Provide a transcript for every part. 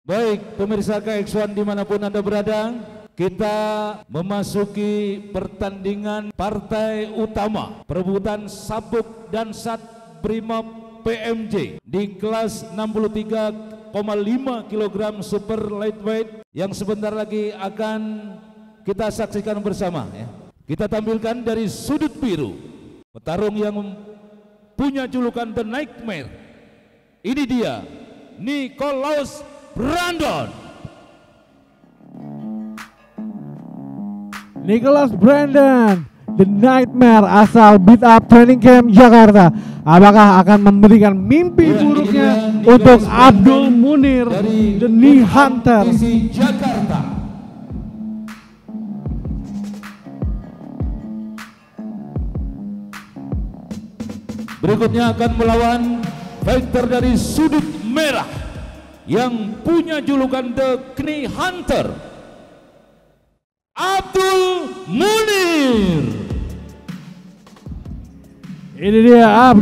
Baik pemirsa KX1 dimanapun Anda berada, kita memasuki pertandingan partai utama perebutan sabuk dan sat Brimob PMJ di kelas 63,5 kg super lightweight yang sebentar lagi akan kita saksikan bersama ya. Kita tampilkan dari sudut biru petarung yang punya julukan The Nightmare. Ini dia Nicholas Brandon. Nicholas Brandon, The Nightmare asal Beat Up Training Camp Jakarta. Apakah akan memberikan mimpi buruknya untuk Abdul Munir, The Knee Hunter Jakarta. Berikutnya akan melawan fighter dari sudut merah yang punya julukan The Knee Hunter, Abdul Munir. Ini dia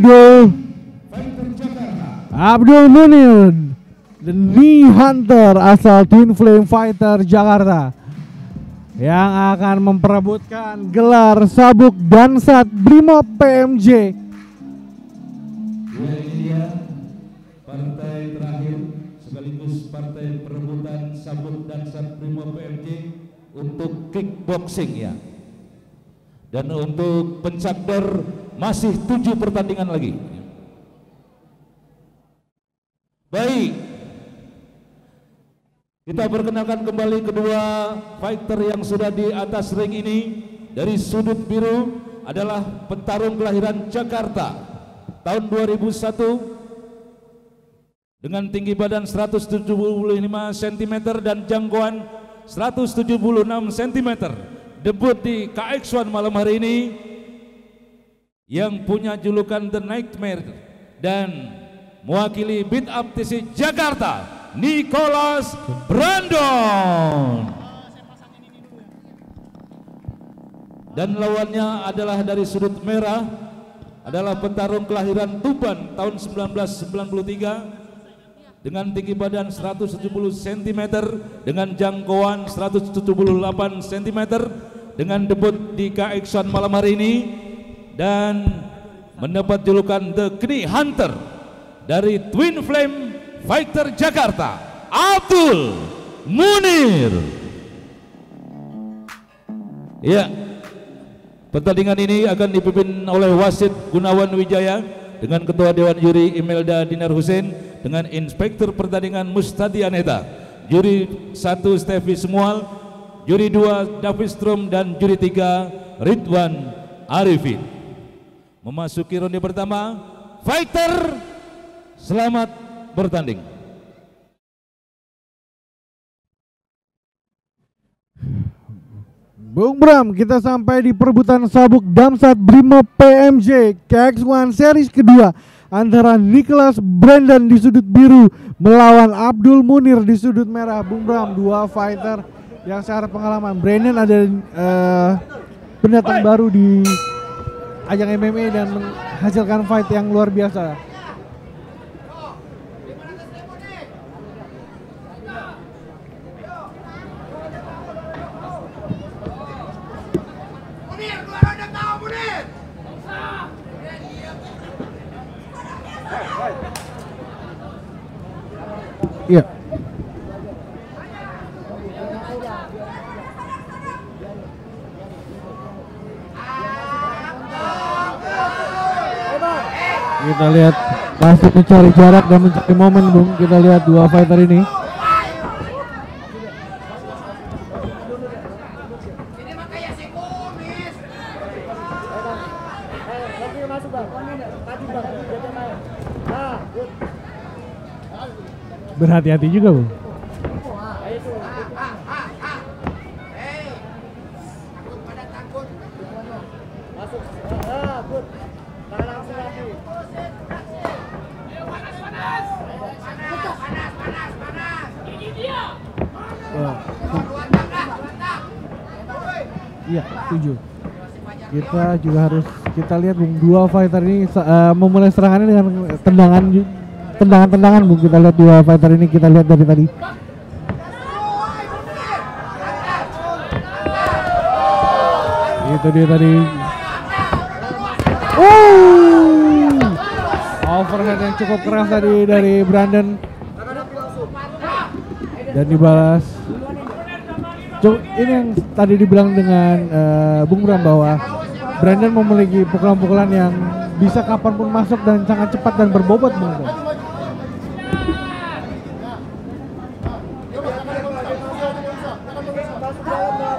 Abdul Munir, The Knee Hunter asal Twin Flame Fighter Jakarta, yang akan memperebutkan gelar sabuk dan sat Brimob PMJ. Ini dia partai terakhir sekaligus partai perebutan sabuk dan sat Brimob PMJ untuk kickboxing ya. Dan untuk pencakder masih 7 pertandingan lagi. Baik, kita perkenalkan kembali kedua fighter yang sudah di atas ring ini. Dari sudut biru adalah petarung kelahiran Jakarta tahun 2001 dengan tinggi badan 175 cm dan jangkauan 176 cm. Debut di KX1 malam hari ini yang punya julukan The Nightmare dan mewakili Beat Up TC Jakarta, Nicholas Brandon. Dan lawannya adalah dari sudut merah adalah petarung kelahiran Tuban tahun 1993 dengan tinggi badan 170 cm dengan jangkauan 178 cm dengan debut di KX1 malam hari ini dan mendapat julukan The Knee Hunter dari Twin Flame Fighter Jakarta, Abdul Munir. Ya, pertandingan ini akan dipimpin oleh wasit Gunawan Wijaya dengan ketua Dewan Juri Imelda Dinar Hussein dengan inspektur pertandingan Mustadi Aneta, juri 1 Stevi Semual, juri 2 David Strom dan juri 3 Ridwan Arifin. Memasuki ronde pertama, fighter selamat bertanding. Bung Bram, kita sampai di perebutan sabuk damsat Brimob PMJ KX1 series kedua antara Nicholas Brandon di sudut biru melawan Abdul Munir di sudut merah. Bung Bram, dua fighter yang secara pengalaman. Brandon ada pendatang baru di ajang MMA dan menghasilkan fight yang luar biasa. Iya. Kita lihat masih mencari jarak dan mencari momen, Bung. Kita lihat dua fighter ini. Berhati-hati juga, Bung. Iya, setuju. Kita juga harus kita lihat, Bung, dua fighter ini memulai serangannya dengan tendangan-tendangan, Bung. Kita lihat dua fighter ini, kita lihat dari tadi Itu dia tadi. Overhead yang cukup keras tadi dari Brandon. Dan dibalas. Ini yang tadi dibilang dengan Bung Bram bahwa Brandon memiliki pukulan-pukulan yang bisa kapanpun masuk dan sangat cepat dan berbobot, Bung Bram.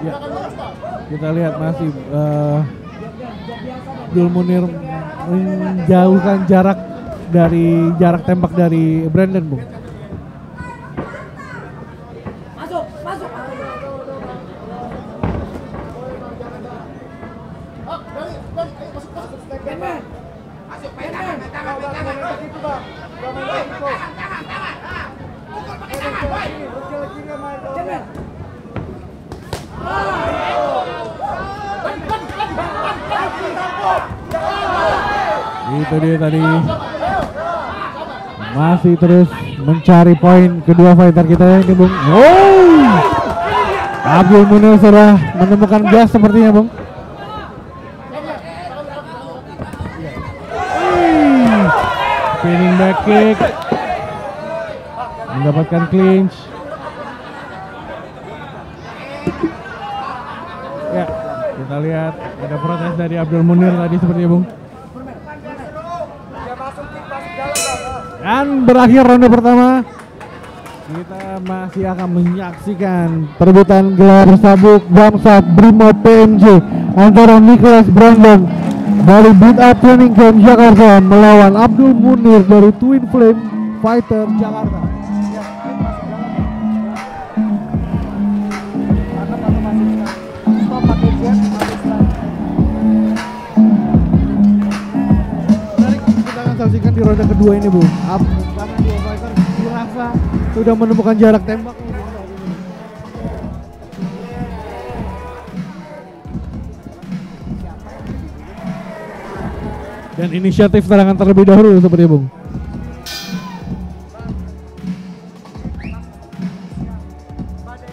Ya, kita lihat masih Abdul Munir menjauhkan jarak tembak dari Brandon, Bung. Itu dia tadi, masih terus mencari poin kedua fighter kita ini, Bung. Abdul Munir sudah menemukan gas sepertinya, Bung. Spinning back kick, mendapatkan clinch. Ya, kita lihat ada protes dari Abdul Munir tadi sepertinya, Bung. Dan berakhir ronde pertama. Kita masih akan menyaksikan perebutan gelar sabuk Damsat Brimob PMJ antara Nicholas Brandon dari Beat Up Training Camp Jakarta melawan Abdul Munir dari Twin Flame Fighter Jakarta. Saksikan di ronde kedua ini, Bu. Karena dua fighter dirasa sudah menemukan jarak tembak. Dan inisiatif serangan terlebih dahulu seperti, Bung.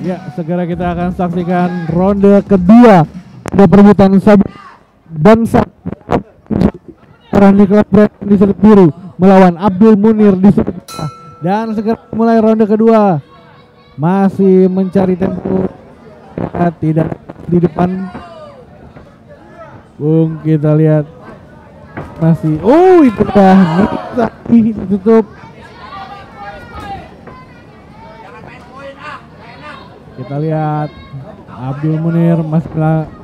Ya, segera kita akan saksikan ronde kedua pada perebutan sabuk Damsat Nicholas Brandon di sudut biru melawan Abdul Munir di sudut merah. Dan segera mulai ronde kedua. Masih mencari tempo, tidak di depan, Bung. Kita lihat masih, itu dah ditutup. Kita lihat Abdul Munir masih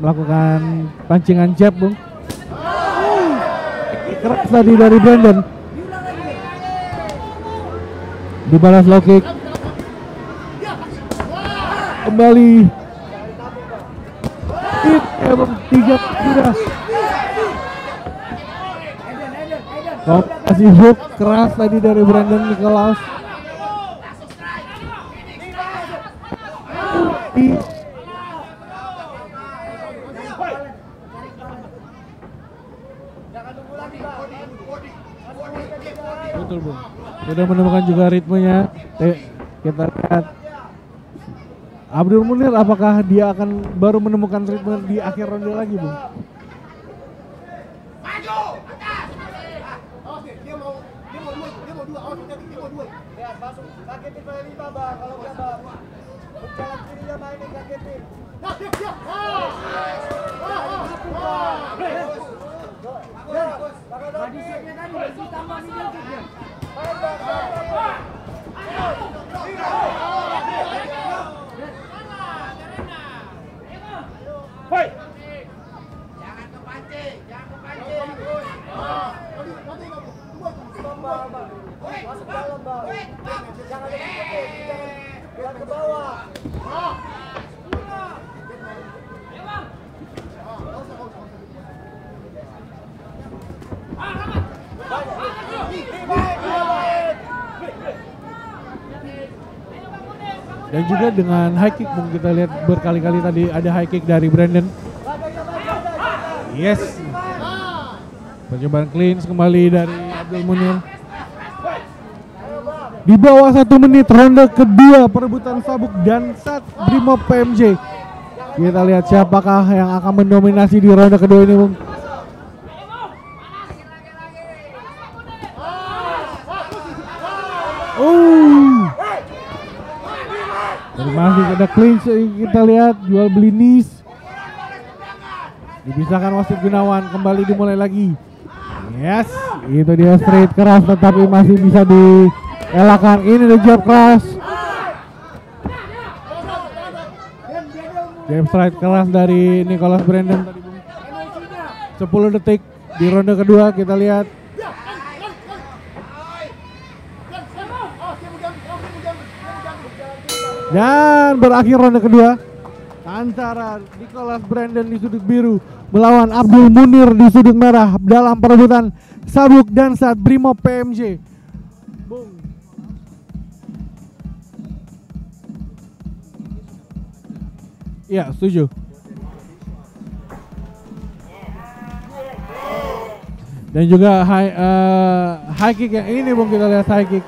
melakukan pancingan jab, Bung. Keras tadi dari Brandon. Dibalas low kick. Kembali. Tiga sudah. Kasih hook keras tadi dari Brandon Nicholas. Betul, Bung. Sudah menemukan juga ritmenya. Kita lihat Abdul Munir, apakah dia akan baru menemukan ritme di akhir ronde lagi, Bung? Dan juga dengan high kick, Bung, kita lihat berkali-kali tadi ada high kick dari Brandon. Yes. Percobaan clinch kembali dari Abdul Munir. Di bawah 1 menit ronde kedua perebutan sabuk Damsat Brimob PMJ. Kita lihat siapakah yang akan mendominasi di ronde kedua ini, Bung. Masih ada clinch, kita lihat jual beli knees. Dipisahkan wasit Gunawan, kembali dimulai lagi. Yes, itu dia straight keras tetapi masih bisa dielakkan. Ini the jab keras. Jab straight keras dari Nicholas Brandon tadi, Bung. 10 detik di ronde kedua, kita lihat. Dan berakhir ronde kedua antara Nicholas Brandon di sudut biru melawan Abdul Munir di sudut merah dalam perebutan sabuk dan sat Brimob PMJ. Bung. Ya, setuju. Dan juga high kick yang ini, Bung, kita lihat high kick.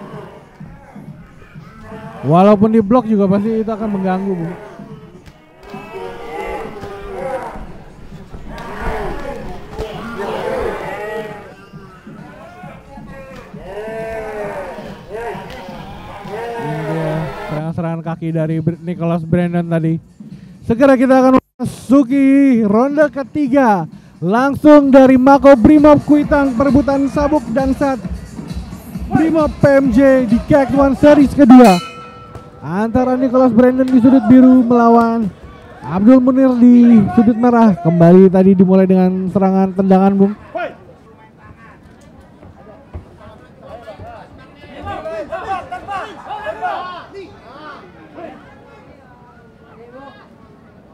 Walaupun di blok juga pasti itu akan mengganggu, Bung. Ini dia serangan-serangan kaki dari Nicholas Brandon tadi. Segera kita akan memasuki ronde ketiga. Langsung dari Mako Brimob Kuitang, perebutan sabuk dan sat Brimob PMJ di KX1 series kedua. Antara Nicholas Brandon di sudut biru melawan Abdul Munir di sudut merah. Kembali tadi dimulai dengan serangan tendangan, Bung.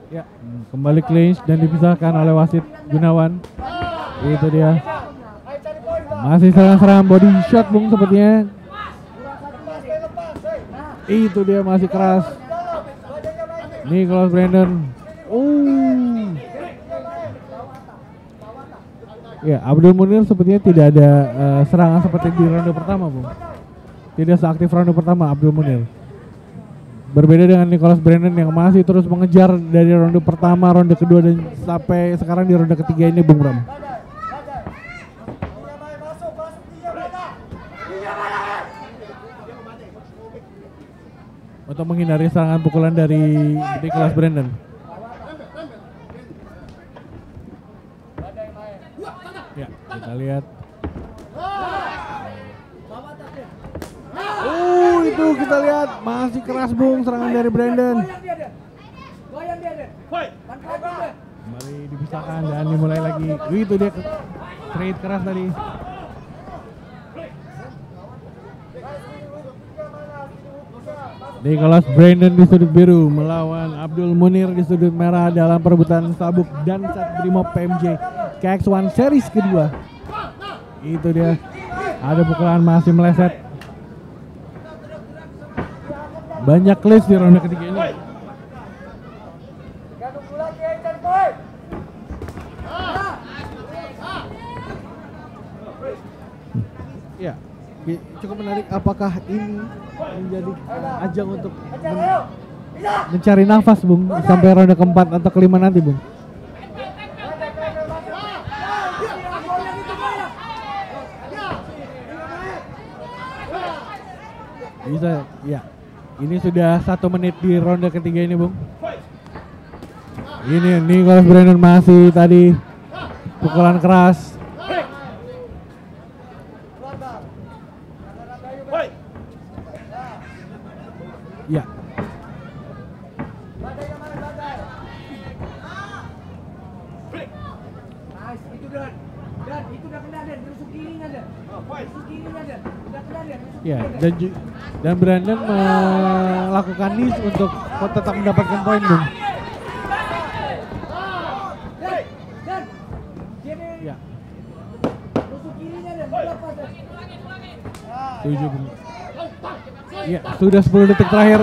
Ya, kembali clinch dan dipisahkan oleh wasit Gunawan. Itu dia. Masih serangan-serangan body shot, Bung, sepertinya. Itu dia masih keras. Nicholas Brandon. Ya, Abdul Munir sepertinya tidak ada serangan seperti di ronde pertama, Bung. Tidak seaktif ronde pertama Abdul Munir. Berbeda dengan Nicholas Brandon yang masih terus mengejar dari ronde pertama, ronde kedua dan sampai sekarang di ronde ketiga ini, Bung Ram. Untuk menghindari serangan pukulan dari Nicholas Brandon. Ya, kita lihat. Itu kita lihat masih keras, Bung, serangan dari Brandon. Kembali dipisahkan dan dimulai lagi. Itu dia straight keras tadi. Nicholas Brandon di sudut biru melawan Abdul Munir di sudut merah dalam perebutan sabuk dan sat Brimob PMJ KX1 series kedua. Itu dia. Ada pukulan masih meleset. Banyak clinch di ronde ketiga ini. Ya, cukup menarik. Apakah ini menjadi ajang untuk mencari nafas, Bung, sampai ronde keempat atau kelima nanti, Bung? Bisa, ya. Ini sudah 1 menit di ronde ketiga ini, Bung. Ini Nicholas Brandon masih tadi pukulan keras. Ya. Ya, dan Brandon melakukan knees untuk tetap mendapatkan poin, Bung. Ya. Tujuh, Bung. Ya, sudah 10 detik terakhir.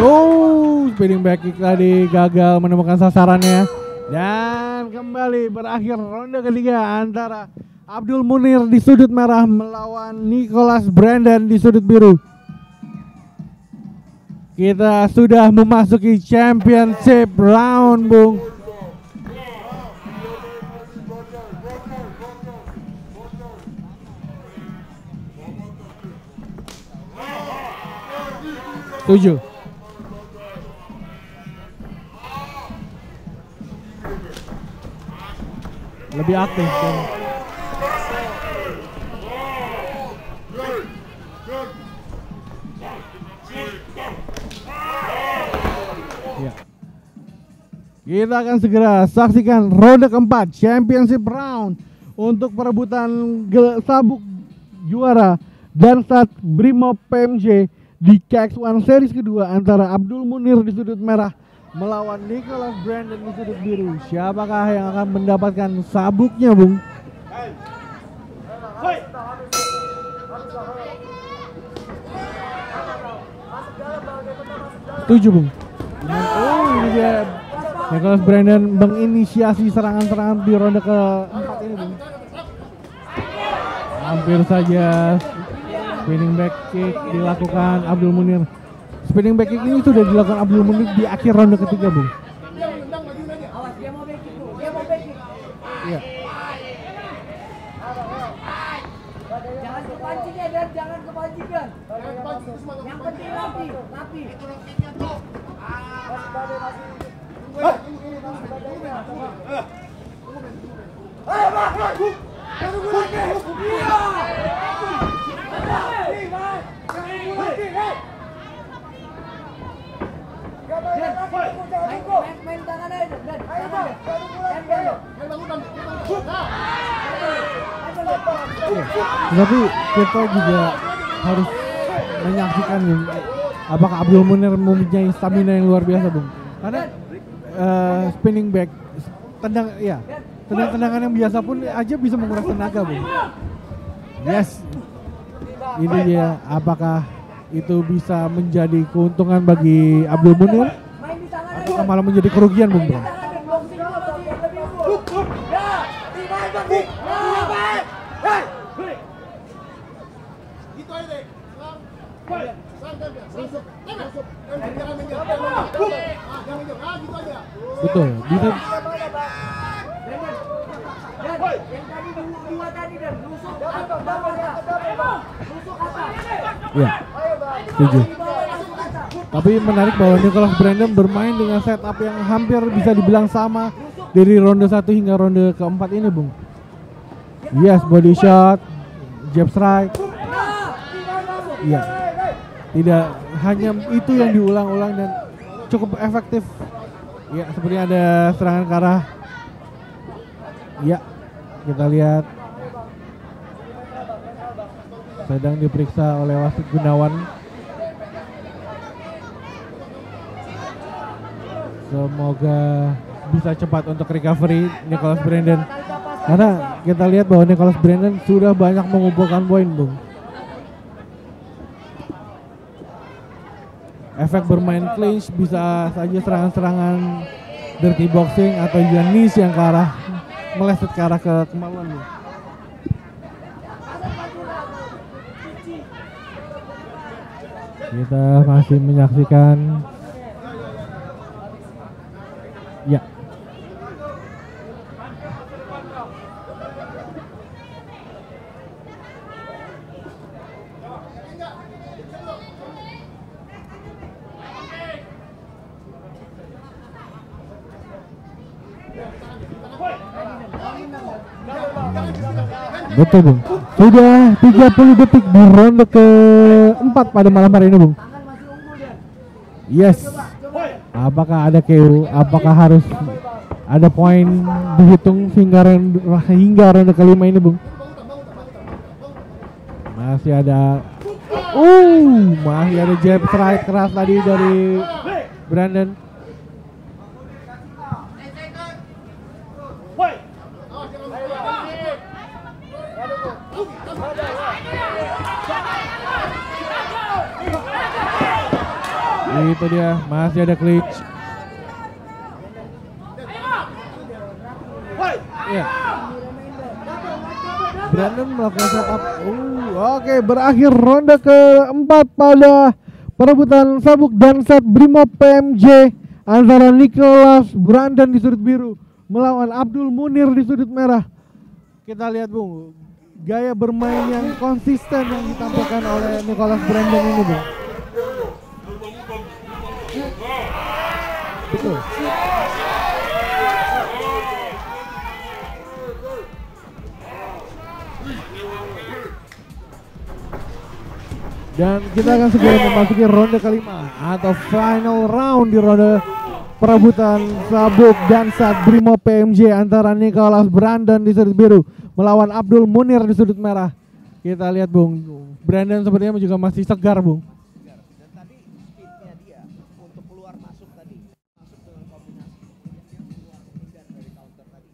Spinning back kick tadi gagal menemukan sasarannya. Dan kembali berakhir ronde ketiga antara Abdul Munir di sudut merah melawan Nicholas Brandon di sudut biru. Kita sudah memasuki championship round, Bung. Setuju. Lebih aktif kan. Ya. Kita akan segera saksikan ronde keempat championship round untuk perebutan sabuk juara Dansat Brimob PMJ di KX1 series kedua antara Abdul Munir di sudut merah melawan Nicholas Brandon di sudut biru. Siapakah yang akan mendapatkan sabuknya, Bung? Setuju, Bung. Oh, ini dia Nicholas Brandon menginisiasi serangan-serangan di ronde keempat ini, Bung. Hampir saja spinning back kick dilakukan Abdul Munir. Spinning back kick ini sudah dilakukan Abdul Munir di akhir ronde ketiga, Bung. Iya. Jangan kepancing ya, Dan. Jangan kepancing, Dan. Yang penting rapi. Main tangan aja, Dan. Tapi kita juga harus menyaksikan, Bung, apakah Abdul Munir mempunyai stamina yang luar biasa, Bung. Karena spinning back, tendangan yang biasa pun aja bisa menguras tenaga, Bung. Yes, ini dia. Apakah itu bisa menjadi keuntungan bagi Abdul Munir? Apakah malah menjadi kerugian, Bung? Betul, bisa. Ya, setuju. Tapi menarik bahwa Nicholas Brandon bermain dengan setup yang hampir bisa dibilang sama dari ronde 1 hingga ronde keempat ini, Bung. Yes, body shot, jab strike. Iya, tidak hanya itu yang diulang-ulang dan cukup efektif. Ya, seperti ada serangan ke arah. Ya, kita lihat sedang diperiksa oleh wasit Gunawan. Semoga bisa cepat untuk recovery Nicholas Brandon. Karena kita lihat bahwa Nicholas Brandon sudah banyak mengumpulkan poin, Bung. Efek bermain clinch, bisa saja serangan-serangan dirty boxing atau knees yang ke arah meleset ke arah kemaluan, Bung. Kita masih menyaksikan. Ya. Betul, Bung. Sudah 30 detik di ronde keempat pada malam hari ini, Bung. Yes. Apakah ada KO? Apakah harus ada poin dihitung hingga ronde kelima ini, Bung? Masih ada. Masih ada jab strike keras tadi dari Brandon. Itu dia, masih ada clinch. Ya. Brandon melakukan setup. Oke, berakhir ronde keempat pada perebutan sabuk Dansat Brimob PMJ antara Nicholas Brandon di sudut biru melawan Abdul Munir di sudut merah. Kita lihat, Bung, gaya bermain yang konsisten yang ditampilkan oleh Nicholas Brandon ini, Bung. Betul. Dan kita akan segera memasuki ronde kelima atau final round di ronde perebutan sabuk dan sat Brimob PMJ antara Nicholas Brandon di sudut biru melawan Abdul Munir di sudut merah. Kita lihat Bung, Brandon sepertinya juga masih segar Bung. Dan tadi speednya dia untuk keluar masuk tadi, masuk dengan kombinasi dia keluar menghindar dari counter tadi.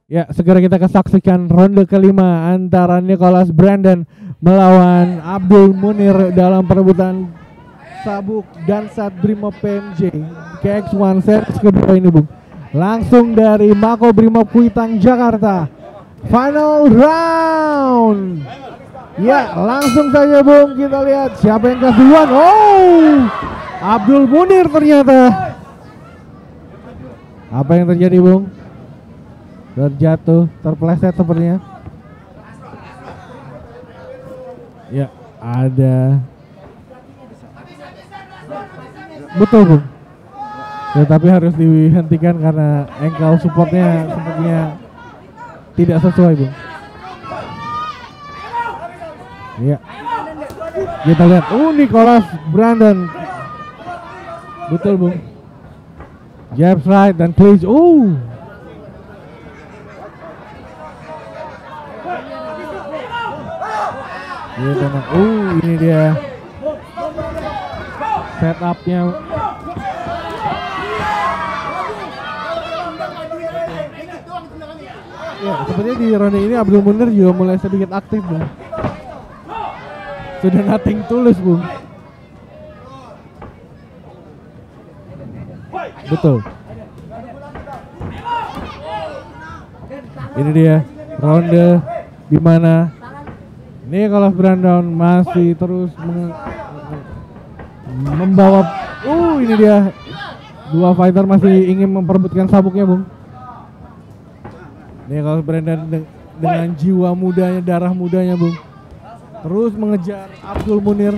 Ya, segera kita saksikan ronde kelima antara Nicholas Brandon melawan Abdul Munir dalam perebutan sabuk dan sat Brimob PMJ KX1 series kedua ini Bung. Langsung dari Mako Brimob Kuitang Jakarta. Final round. Ya, langsung saja Bung, kita lihat siapa yang kasih duluan. Oh, Abdul Munir ternyata. Apa yang terjadi Bung? Terjatuh, terpeleset sepertinya. Ya, ada. Betul Bung. Tetapi harus dihentikan karena ankle supportnya sepertinya tidak sesuai Bung. Ya, kita lihat. Nicholas Brandon. Betul Bung. Jabs right dan clinch. Dia tenang. Ini dia setupnya. Ya, sepertinya di ronde ini Abdul Munir juga mulai sedikit aktif Bung. Sudah nothing tulus Bung. Betul. Ini dia ronde di mana Nicholas Brandon masih terus membawa. Ini dia dua fighter masih ingin memperebutkan sabuknya Bung. Nicholas Brandon dengan jiwa mudanya, darah mudanya Bung, terus mengejar Abdul Munir.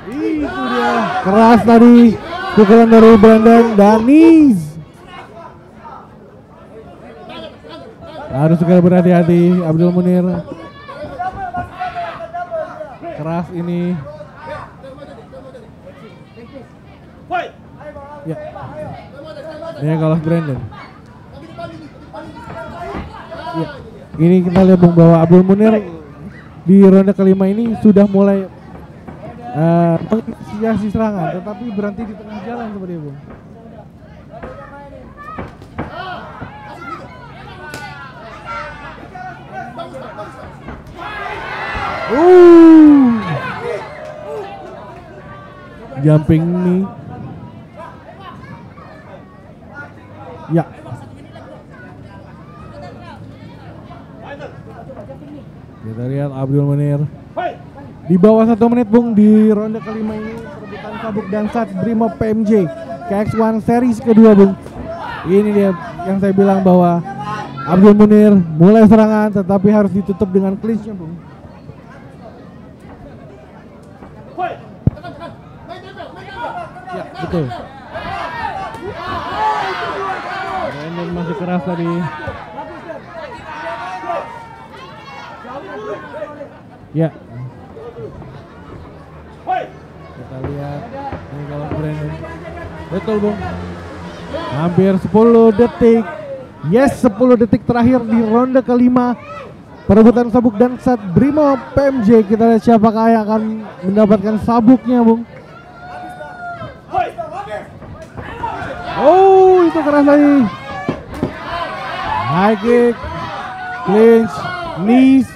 Itu dia, keras tadi pukulan dari Brandon dan knees. Harus segera berhati-hati Abdul Munir. Keras ini. Ya. Nicholas Brandon. Ya, ini kita lihat Bung bahwa Abdul Munir di ronde kelima ini sudah mulai menginisiasi serangan, tetapi berhenti di tengah jalan seperti itu Bung. Jumping nih. Ya. Kita lihat Abdul Munir di bawah 1 menit Bung di ronde kelima ini perebutan sabuk dan sat Brimob PMJ KX1 series kedua Bung. Ini dia yang saya bilang bahwa Abdul Munir mulai serangan tetapi harus ditutup dengan clinch-nya Bung. Ya, betul. Brandon masih keras tadi. Ya. Kita lihat ini kalau Brandon. Betul Bung. Hampir 10 detik. Yes, 10 detik terakhir di ronde kelima perebutan sabuk dan sat Brimob PMJ. Kita lihat siapakah yang akan mendapatkan sabuknya Bung. Itu keras lagi. High kick, clinch, knees.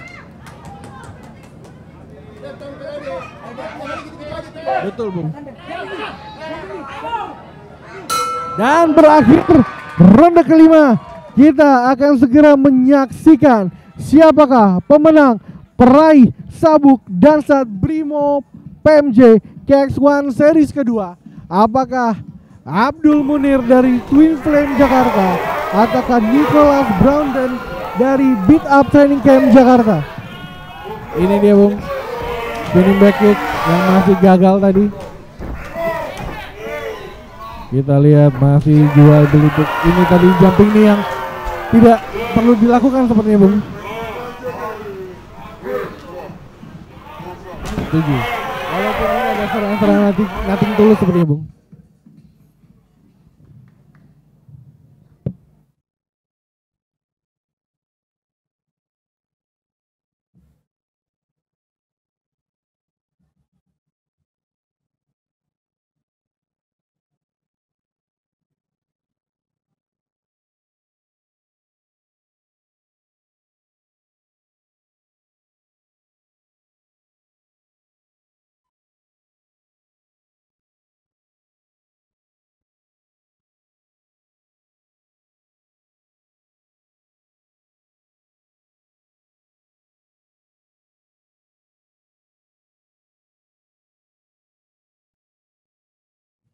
Betul Bung. Dan berakhir ronde kelima. Kita akan segera menyaksikan siapakah pemenang peraih sabuk dan sat Brimob PMJ KX1 series kedua. Apakah Abdul Munir dari Twin Flame Jakarta ataukah Nicholas Brandon dari Beat Up Training Camp Jakarta? Ini dia Bung, spinning back kick yang masih gagal tadi. Kita lihat masih jual beli ini tadi jumping nih yang tidak perlu dilakukan sepertinya Bung. Setuju. Walaupun ini ada serangan-serangan nothing tulus sepertinya Bung.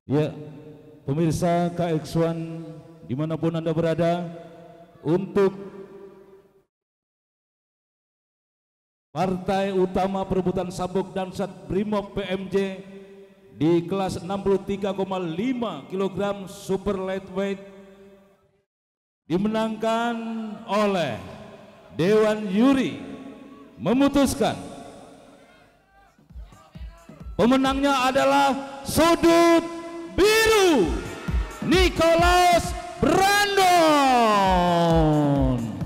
Ya, pemirsa KX1 dimanapun Anda berada, untuk partai utama perebutan sabuk dan sat Brimob PMJ di kelas 63,5 kg super lightweight dimenangkan oleh Dewan Juri memutuskan pemenangnya adalah sudut biru Nicholas Brandon.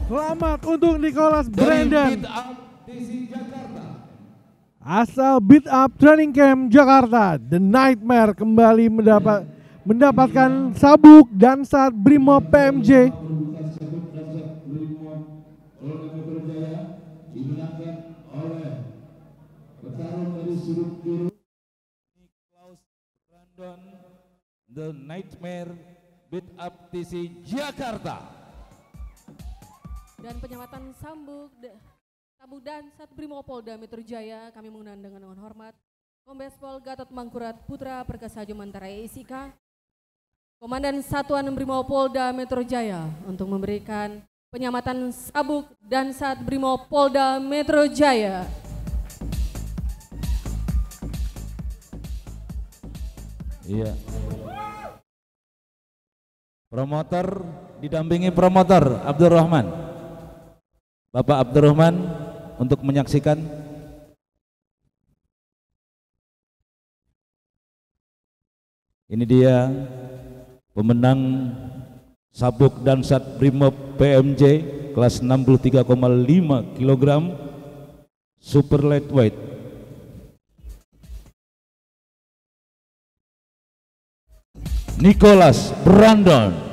Selamat untuk Nicholas Brandon. Beat Up TC Jakarta. Asal Beat Up Training Camp Jakarta, The Nightmare kembali mendapatkan sabuk dan sat Brimob PMJ. Dimenangkan oleh petarung dari sudut biru Nicholas Brandon, The Nightmare Beat Up TC Jakarta. Dan penyamatan sabuk dan sat Brimob Polda Metro Jaya kami mengundang dengan hormat Kombes Pol Gatot Mangkurat Putra Perkasa Jomantara ESIK, Komandan Satuan Brimob Polda Metro Jaya untuk memberikan penyamatan sabuk dan sat Brimob Polda Metro Jaya. Iya. Promotor didampingi promotor Abdurrahman. Bapak Abdurrahman untuk menyaksikan. Ini dia pemenang sabuk dan sat Brimob PMJ kelas 63,5 kg super lightweight. Nicholas Brandon.